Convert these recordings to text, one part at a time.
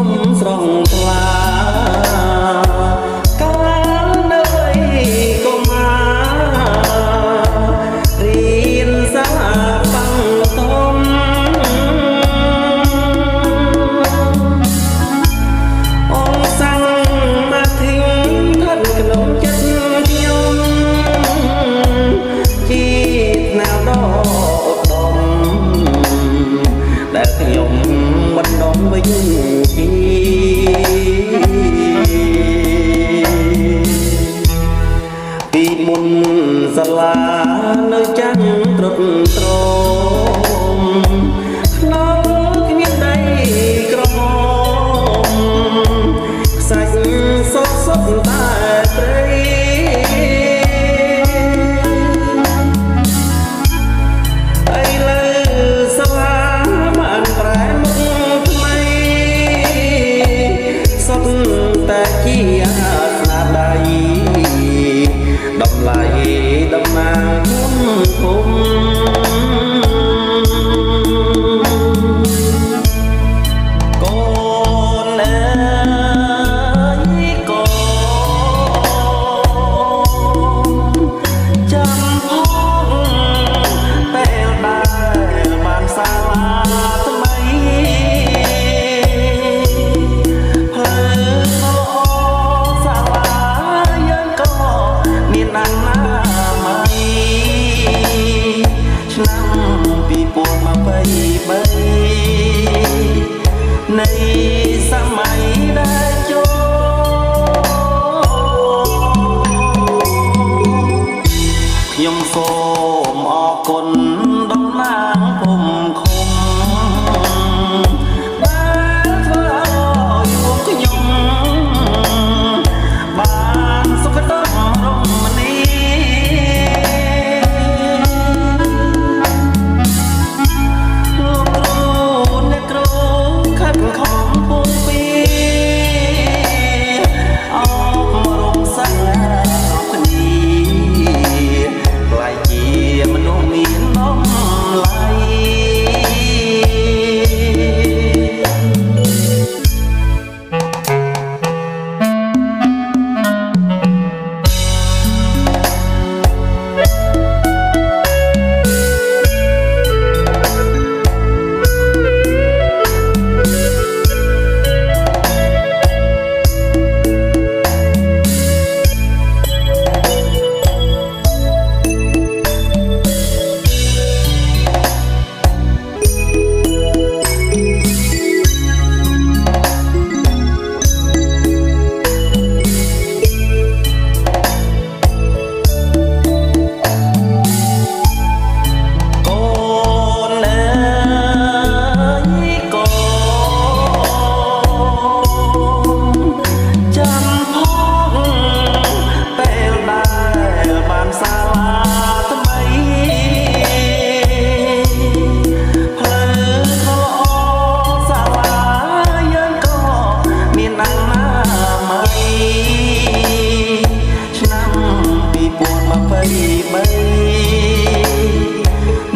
មស្រងថ្លាកាលនៅវ័យកុមាររៀនសាបង្ធំអង្គសាំងមកធីថិតក្នុងចិត្តខ្ញុំជាថ្នាលដ៏ឧត្តមដែលខ្ញុំមិនដងវិញពីមុនសាលានៅចាំងត្រត់ត្រមក្នុងគ្មានដីក្រហមខ្សាច់សុខសុខតែត្រីឥឡូវសាលាបានប្រែមុខថ្មីសុទ្ធតែជាស្នាដៃតម្លៃតំណាងភូមិកូនអើយកូនចាំផងពេលដែលបានសាលាថ្មីផ្លូវល្អសាលាយើងក៏មានអនាម័យឆ្នាំ2023នៃសម័យដែលខ្ញុំសូមអរគុណតំណាងភូមិឃុំបានធ្វើឲ្យពួកខ្ញុំបានសុខដុមរមនាលោកគ្រូអ្នកគ្រូខិតខំពុំពីអប់រំសិស្សគ្នាខ្លាយជាមនុស្សមានតម្លៃ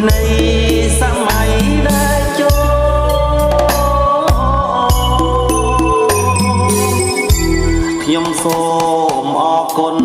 នៃសម័យដែលខ្ញុំសូមអរគុណ